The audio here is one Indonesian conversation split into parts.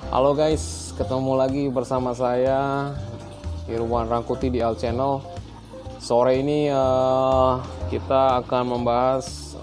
Halo guys, ketemu lagi bersama saya Irwan Rangkuti di Al Channel. Sore ini kita akan membahas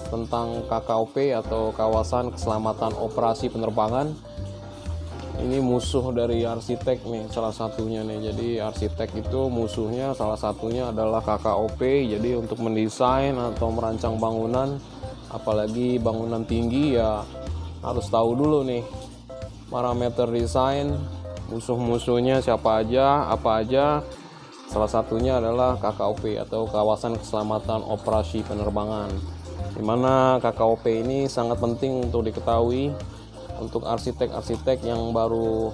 tentang KKOP atau Kawasan Keselamatan Operasi Penerbangan. Ini musuh dari arsitek nih, salah satunya nih. Jadi arsitek itu musuhnya salah satunya adalah KKOP. Jadi untuk mendesain atau merancang bangunan, apalagi bangunan tinggi, ya harus tahu dulu nih parameter desain, musuh-musuhnya siapa aja, apa aja. Salah satunya adalah KKOP atau Kawasan Keselamatan Operasi Penerbangan, dimana KKOP ini sangat penting untuk diketahui untuk arsitek-arsitek yang baru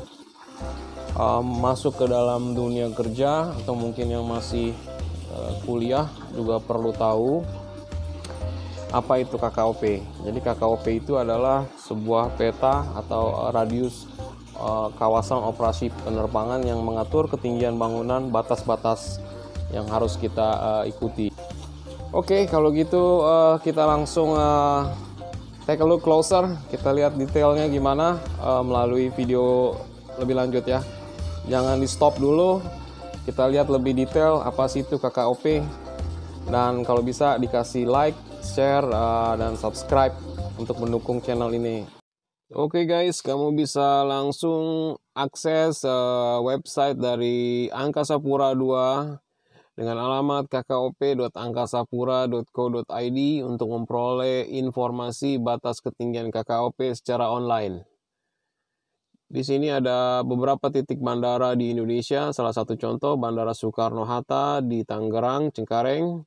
masuk ke dalam dunia kerja atau mungkin yang masih kuliah juga perlu tahu apa itu KKOP. Jadi KKOP itu adalah sebuah peta atau radius kawasan operasi penerbangan yang mengatur ketinggian bangunan, batas-batas yang harus kita ikuti. Oke, kalau gitu kita langsung take a look closer. Kita lihat detailnya gimana melalui video lebih lanjut ya. Jangan di stop dulu. Kita lihat lebih detail apa sih itu KKOP. Dan kalau bisa dikasih like, share, dan subscribe untuk mendukung channel ini. Oke guys, kamu bisa langsung akses website dari Angkasa Pura II dengan alamat kkop.angkasapura.co.id untuk memperoleh informasi batas ketinggian KKOP secara online. Di sini ada beberapa titik bandara di Indonesia, salah satu contoh Bandara Soekarno-Hatta di Tangerang, Cengkareng.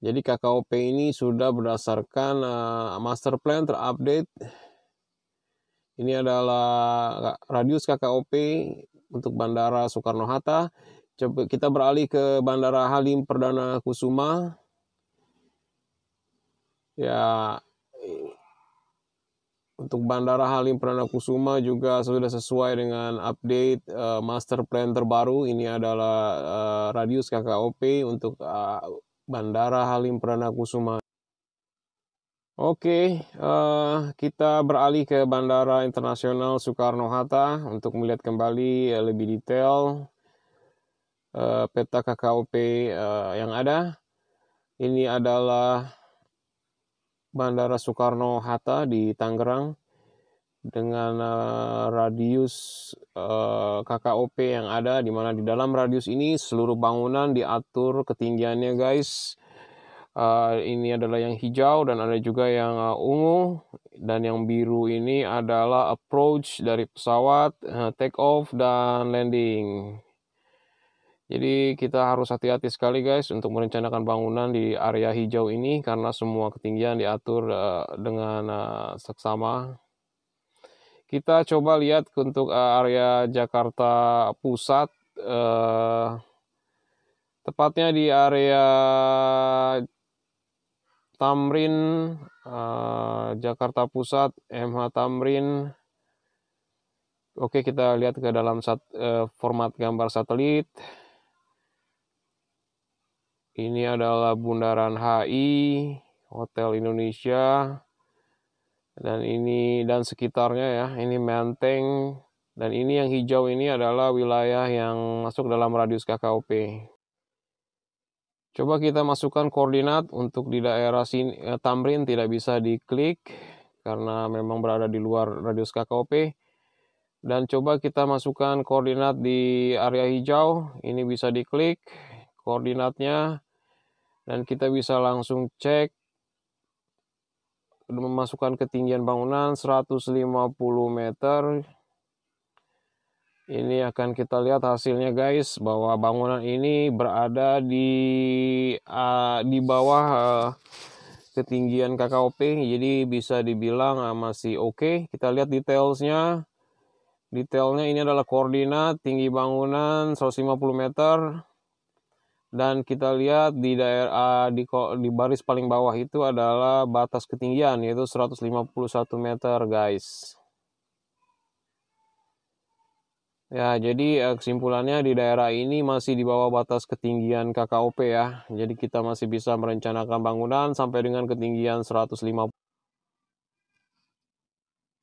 Jadi KKOP ini sudah berdasarkan master plan terupdate. Ini adalah radius KKOP untuk Bandara Soekarno-Hatta. Coba kita beralih ke Bandara Halim Perdana Kusuma. Ya, untuk Bandara Halim Perdana Kusuma juga sudah sesuai dengan update master plan terbaru. Ini adalah radius KKOP untuk Bandara Halim Perdana Kusuma. Oke, kita beralih ke Bandara Internasional Soekarno-Hatta untuk melihat kembali lebih detail peta KKOP yang ada. Ini adalah Bandara Soekarno-Hatta di Tangerang dengan radius KKOP yang ada, di mana di dalam radius ini seluruh bangunan diatur ketinggiannya guys. Ini adalah yang hijau dan ada juga yang ungu, dan yang biru ini adalah approach dari pesawat, take off dan landing. Jadi kita harus hati-hati sekali guys untuk merencanakan bangunan di area hijau ini karena semua ketinggian diatur dengan seksama. Kita coba lihat untuk area Jakarta Pusat, tepatnya di area Tamrin, Jakarta Pusat, MH Tamrin. Oke, kita lihat ke dalam format gambar satelit. Ini adalah Bundaran HI, Hotel Indonesia, dan sekitarnya ya. Ini Menteng, dan ini yang hijau ini adalah wilayah yang masuk dalam radius KKOP. Coba kita masukkan koordinat untuk di daerah sini, Tamrin tidak bisa diklik karena memang berada di luar radius KKOP. Dan coba kita masukkan koordinat di area hijau, ini bisa diklik koordinatnya. Dan kita bisa langsung cek memasukkan ketinggian bangunan 150 meter. Ini akan kita lihat hasilnya guys, bahwa bangunan ini berada di bawah ketinggian KKOP, jadi bisa dibilang masih oke. Kita lihat detailnya. Detailnya ini adalah koordinat tinggi bangunan 150 meter. Dan kita lihat di daerah di baris paling bawah itu adalah batas ketinggian, yaitu 151 meter guys. Ya, jadi kesimpulannya di daerah ini masih di bawah batas ketinggian KKOP ya. Jadi kita masih bisa merencanakan bangunan sampai dengan ketinggian 150.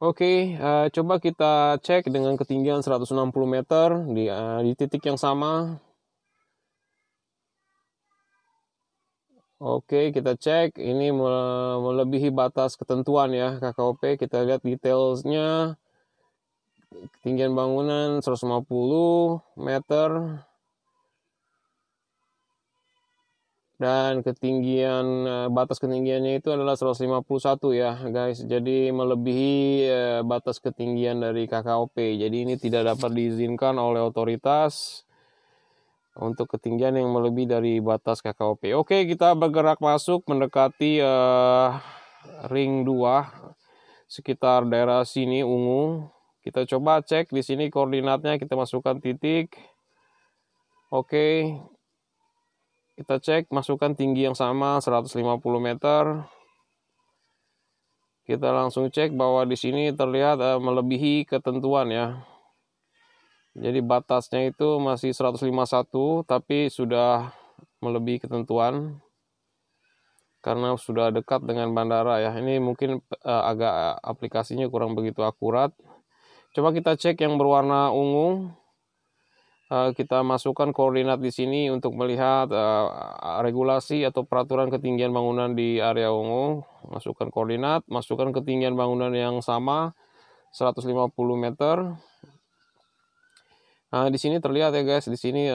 Oke, coba kita cek dengan ketinggian 160 meter di titik yang sama. Oke, kita cek. Ini melebihi batas ketentuan ya KKOP. Kita lihat detailsnya. Ketinggian bangunan 150 meter. Dan ketinggian batas ketinggiannya itu adalah 151 ya guys. Jadi melebihi batas ketinggian dari KKOP. Jadi ini tidak dapat diizinkan oleh otoritas untuk ketinggian yang melebihi dari batas KKOP. Oke, kita bergerak masuk mendekati ring 2 sekitar daerah sini ungu. Kita coba cek di sini koordinatnya, kita masukkan titik. Oke. Kita cek, masukkan tinggi yang sama 150 meter. Kita langsung cek bahwa di sini terlihat melebihi ketentuan ya. Jadi batasnya itu masih 151 tapi sudah melebihi ketentuan karena sudah dekat dengan bandara ya. Ini mungkin agak aplikasinya kurang begitu akurat. Coba kita cek yang berwarna ungu. Kita masukkan koordinat di sini untuk melihat regulasi atau peraturan ketinggian bangunan di area ungu. Masukkan koordinat, masukkan ketinggian bangunan yang sama 150 meter. Nah, di sini terlihat ya guys, di sini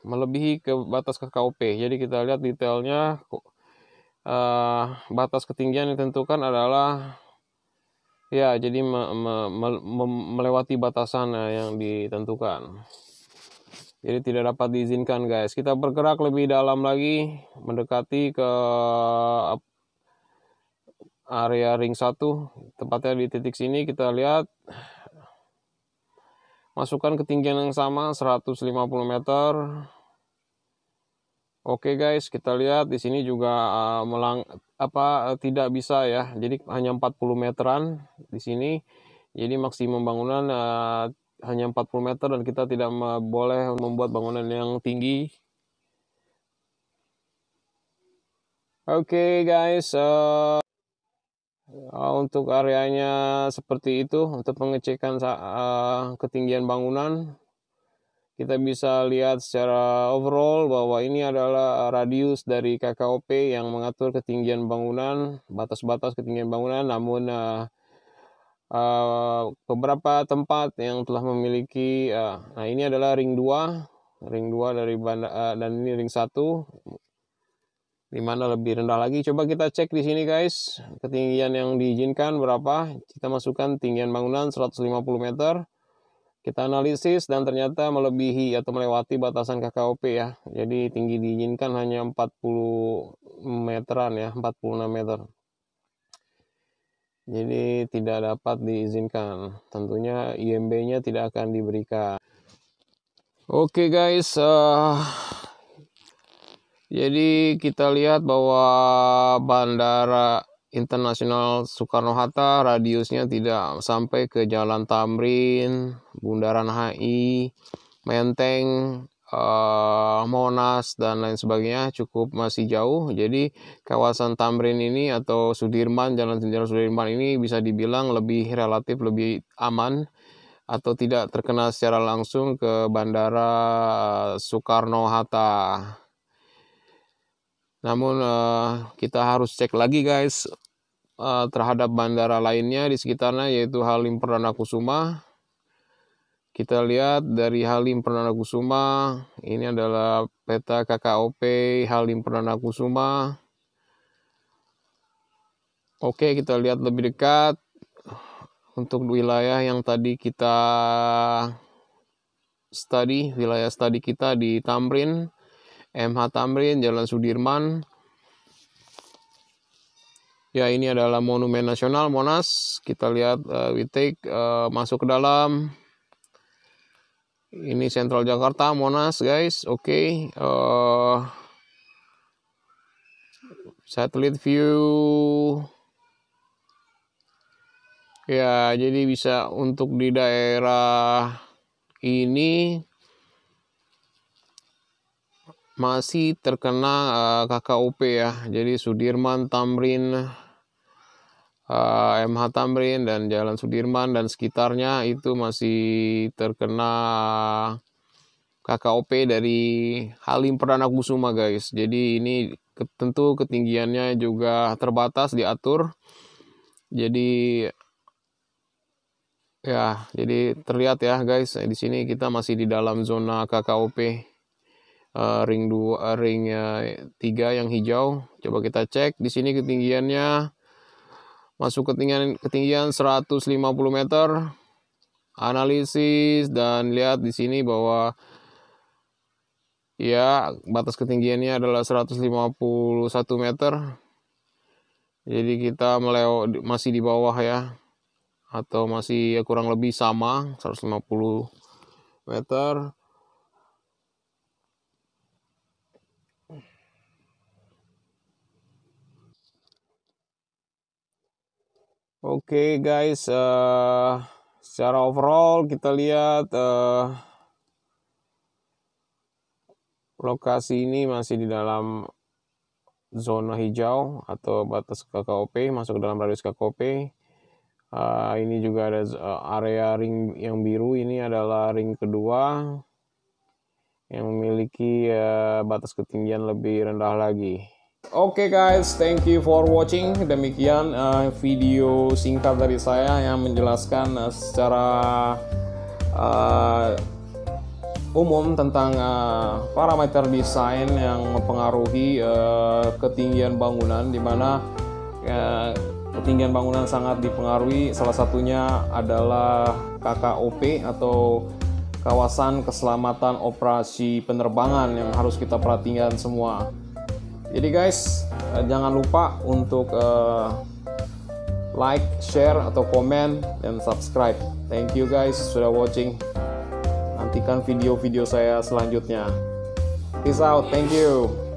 melebihi ke batas KKOP. Jadi kita lihat detailnya, batas ketinggian yang ditentukan adalah ya, jadi melewati batasan yang ditentukan. Jadi tidak dapat diizinkan guys. Kita bergerak lebih dalam lagi, mendekati ke area ring 1. Tepatnya di titik sini kita lihat. Masukkan ketinggian yang sama 150 meter. Oke guys, kita lihat di sini juga tidak bisa ya. Jadi hanya 40 meteran di sini. Jadi maksimum bangunan hanya 40 meter dan kita tidak boleh membuat bangunan yang tinggi. Oke guys, untuk areanya seperti itu. Untuk pengecekan ketinggian bangunan, kita bisa lihat secara overall bahwa ini adalah radius dari KKOP yang mengatur ketinggian bangunan, batas-batas ketinggian bangunan. Namun beberapa tempat yang telah memiliki nah ini adalah ring 2 dari dan ini ring 1 di mana lebih rendah lagi. Coba kita cek di sini guys, ketinggian yang diizinkan berapa. Kita masukkan tinggian bangunan 150 meter. Kita analisis dan ternyata melebihi atau melewati batasan KKOP ya. Jadi tinggi diizinkan hanya 40 meteran ya, 46 meter. Jadi tidak dapat diizinkan. Tentunya IMB-nya tidak akan diberikan. Oke guys, jadi kita lihat bahwa Bandara Internasional Soekarno-Hatta radiusnya tidak sampai ke Jalan Tamrin, Bundaran HI, Menteng, Monas dan lain sebagainya, cukup masih jauh. Jadi kawasan Tamrin ini atau Sudirman, Jalan Sudirman ini bisa dibilang lebih relatif lebih aman atau tidak terkena secara langsung ke Bandara Soekarno-Hatta. Namun kita harus cek lagi guys terhadap bandara lainnya di sekitarnya, yaitu Halim Perdana Kusuma. Kita lihat dari Halim Perdana Kusuma, ini adalah peta KKOP Halim Perdana Kusuma. Oke, kita lihat lebih dekat untuk wilayah yang tadi kita study, wilayah study kita di Tamrin, MH Tamrin, Jalan Sudirman. Ya, ini adalah Monumen Nasional Monas. Kita lihat we take masuk ke dalam. Ini Sentral Jakarta, Monas, guys. Oke. Satellite view. Ya, jadi bisa untuk di daerah ini masih terkena KKOP ya. Jadi Sudirman, Tamrin, MH Tamrin dan Jalan Sudirman dan sekitarnya itu masih terkena KKOP dari Halim Perdana Kusuma guys. Jadi ini tentu ketinggiannya juga terbatas diatur. Jadi ya, jadi terlihat ya guys, di sini kita masih di dalam zona KKOP ring 2, ring 3 yang hijau. Coba kita cek di sini ketinggiannya masuk ketinggian 150 meter. Analisis dan lihat di sini bahwa ya batas ketinggiannya adalah 151 meter. Jadi kita masih di bawah ya, atau masih kurang lebih sama 150 meter. Oke guys, secara overall kita lihat lokasi ini masih di dalam zona hijau atau batas KKOP, masuk ke dalam radius KKOP. Ini juga ada area ring yang biru, ini adalah ring kedua yang memiliki batas ketinggian lebih rendah lagi. Oke guys, thank you for watching. Demikian video singkat dari saya yang menjelaskan secara umum tentang parameter desain yang mempengaruhi ketinggian bangunan, di mana ketinggian bangunan sangat dipengaruhi. Salah satunya adalah KKOP atau kawasan keselamatan operasi penerbangan yang harus kita perhatikan semua. Jadi guys, jangan lupa untuk like, share, atau komen, dan subscribe. Thank you guys sudah watching. Nantikan video-video saya selanjutnya. Peace out, thank you.